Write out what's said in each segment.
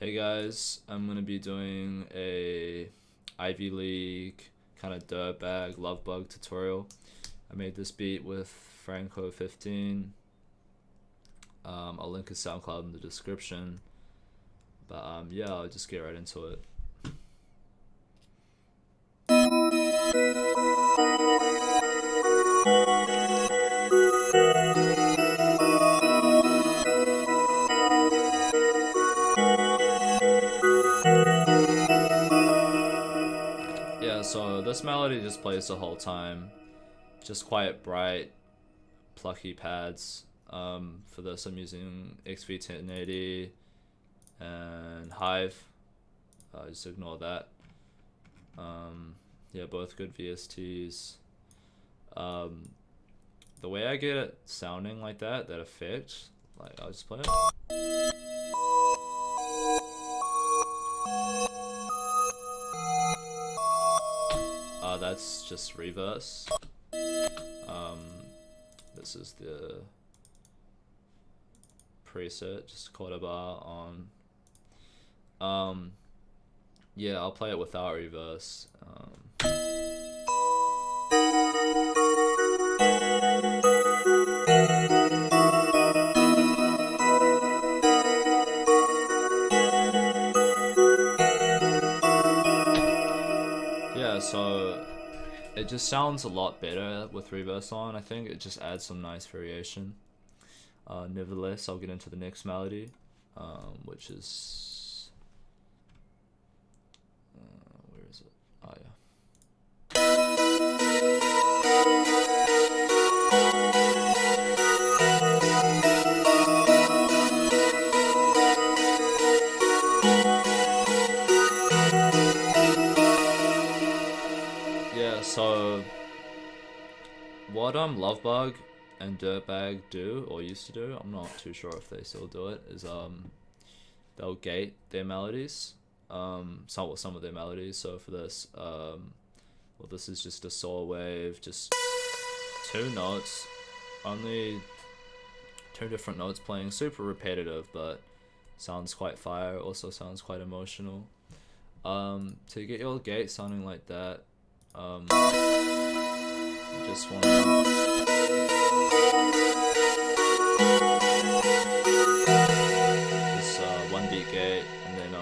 Hey guys, I'm gonna be doing a Ivy League kind of dirtbag lovebug tutorial. I made this beat with Franco 15. I'll link his SoundCloud in the description. But yeah, I'll just get right into it. Yeah, so this melody just plays the whole time. Just quite bright, plucky pads. For this I'm using XV1080 and Hive. Just ignore that. Yeah, both good VSTs. The way I get it sounding like that effect, like I'll just play it. That's just reverse. This is the preset, just quarter bar on. Yeah, I'll play it without reverse. Yeah, so it just sounds a lot better with reverse on. I think it just adds some nice variation. Nevertheless, I'll get into the next melody, which is where is it? Oh yeah. Yeah, so what Lovebug and Dirtbag do, or used to do, I'm not too sure if they still do it, is they'll gate their melodies, some of their melodies. So for this, well, this is just a saw wave, just two notes, only two different notes playing, super repetitive, but sounds quite fire, also sounds quite emotional. To get your gate sounding like that, you just want to this one beat gate, and then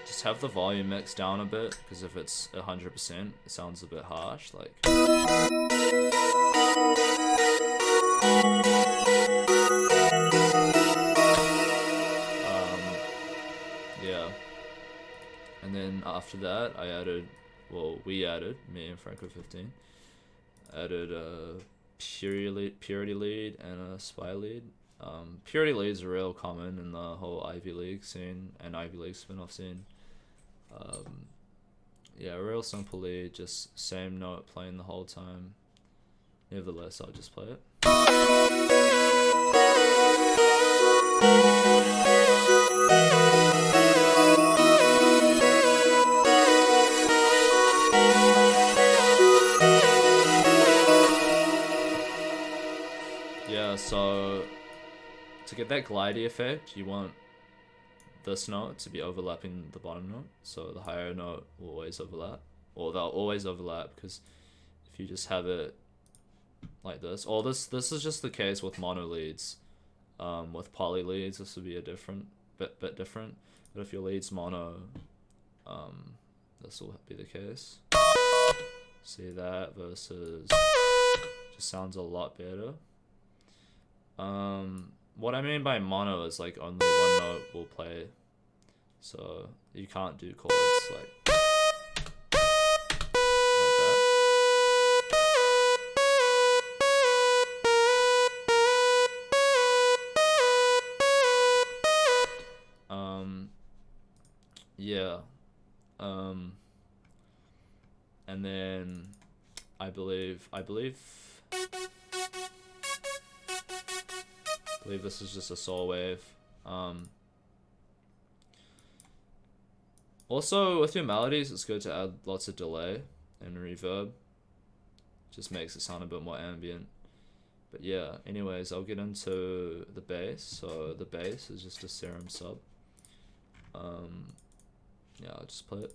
just have the volume mixed down a bit, because if it's 100% it sounds a bit harsh, like yeah. And then after that I added, well, we added, me and Franco 15 added a purity lead and a spy lead. Purity leads are real common in the whole Ivy League scene and Ivy League spin-off scene. Yeah, a real simple lead, just same note playing the whole time. Nevertheless, I'll just play it. Yeah, so to get that glidey effect, you want this note to be overlapping the bottom note, so the higher note will always overlap, or they'll always overlap, because if you just have it like this, or this is just the case with mono leads. With poly leads, this would be a bit different, but if your lead's mono, this will be the case. See that versus just sounds a lot better. What I mean by mono is like only one note will play, so you can't do chords like that. Yeah. And then I believe this is just a saw wave. Also, with your melodies, it's good to add lots of delay and reverb. Just makes it sound a bit more ambient. But yeah, anyways, I'll get into the bass. So the bass is just a serum sub. Yeah, I'll just play it.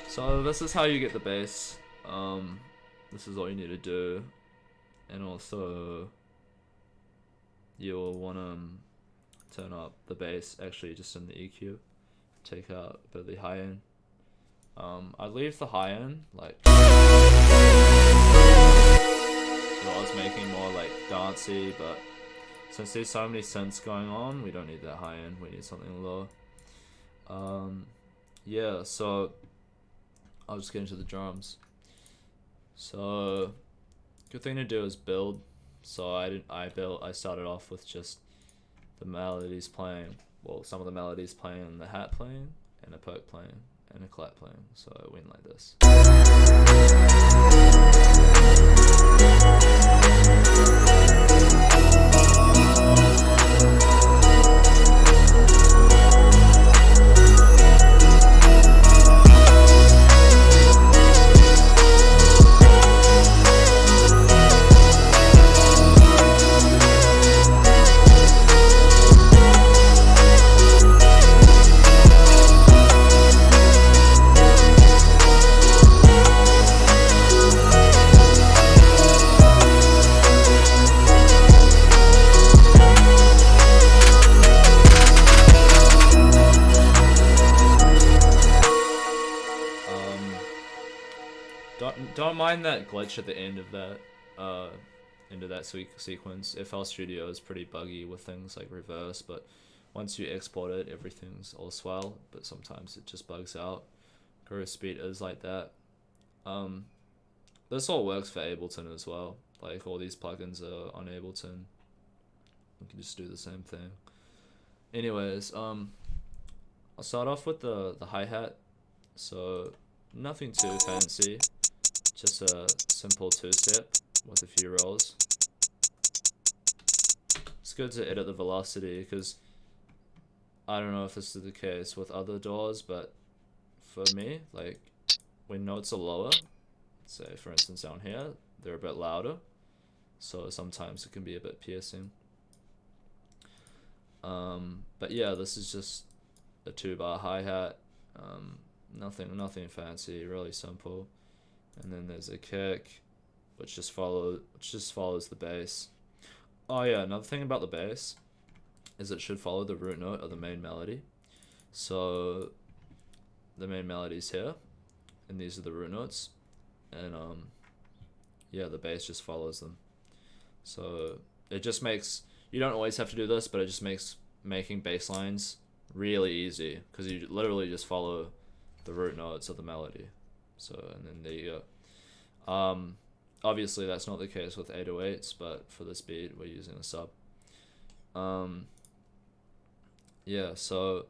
So this is how you get the bass. This is all you need to do, and also you'll want to turn up the bass actually just in the EQ. Take out a bit of the high end. I leave the high end like so I was making more like dancey, but since there's so many synths going on, we don't need that high end. We need something low. Yeah, so I'll just get into the drums. So good thing to do is build. So I started off with just the melodies playing. Well, some of the melodies playing, and the hat playing, and a perk playing, and a clap playing. So it went like this. Don't mind that glitch at the end of that sequence. FL Studio is pretty buggy with things like reverse, but once you export it, everything's all swell. But sometimes it just bugs out. Groove Speed is like that. This all works for Ableton as well. Like all these plugins are on Ableton. You can just do the same thing. Anyways, I'll start off with the hi-hat. So nothing too fancy. Just a simple two-step with a few rolls. It's good to edit the velocity because I don't know if this is the case with other DAWs, but for me, like when notes are lower, say for instance down here, they're a bit louder, so sometimes it can be a bit piercing. But yeah, this is just a 2-bar hi-hat. Nothing fancy, really simple. And then there's a kick, which just follows the bass. Oh yeah, another thing about the bass is it should follow the root note of the main melody. So the main melody's here, and these are the root notes, and yeah, the bass just follows them. So it just makes, you don't always have to do this, but it just makes making bass lines really easy because you literally just follow the root notes of the melody. So, and then there you go. Obviously that's not the case with 808s, but for this beat we're using a sub. Yeah, so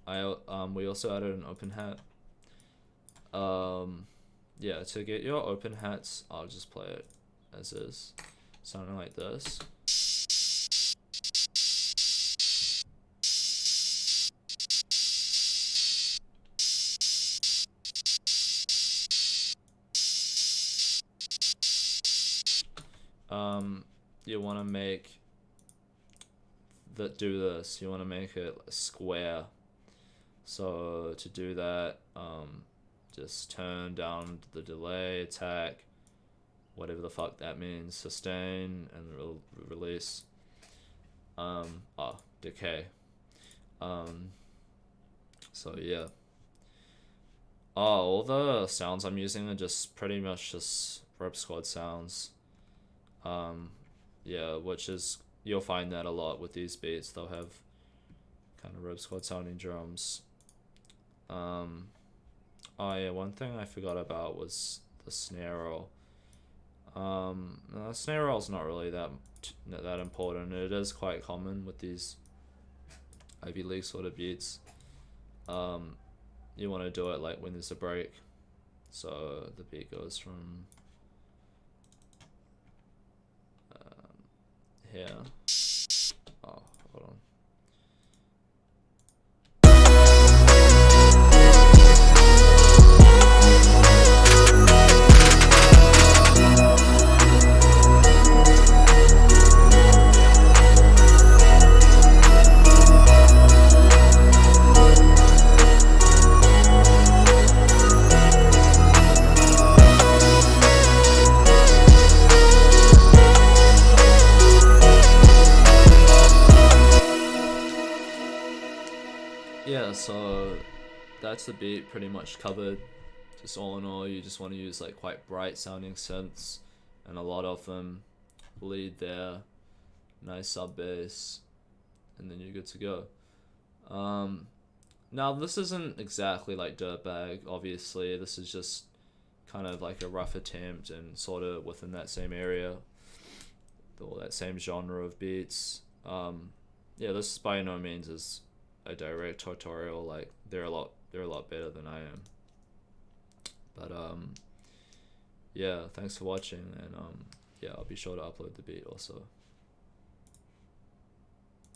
we also added an open hat. Yeah, to get your open hats, I'll just play it as is, sounding like this. You want to make do this. You want to make it square. So to do that, just turn down the delay, attack, whatever the fuck that means, sustain, and release. Decay. So yeah. All the sounds I'm using are just pretty much just Rope Squad sounds. Yeah, which is, you'll find that a lot with these beats. They'll have kind of Rope Squad sounding drums. Oh yeah, one thing I forgot about was the snare roll. The snare roll's not really that important. It is quite common with these Ivy League sort of beats. You want to do it like when there's a break, so the beat goes from here. Oh, hold on. Yeah, so that's the beat pretty much covered. Just all in all, you just want to use like quite bright sounding synths, and a lot of them lead there, nice sub bass, and then you're good to go. Now this isn't exactly like Dirtbag, obviously. This is just kind of like a rough attempt and sort of within that same area or that same genre of beats. Yeah, this by no means is a direct tutorial. Like they're a lot better than I am. But yeah, thanks for watching, and yeah, I'll be sure to upload the beat also.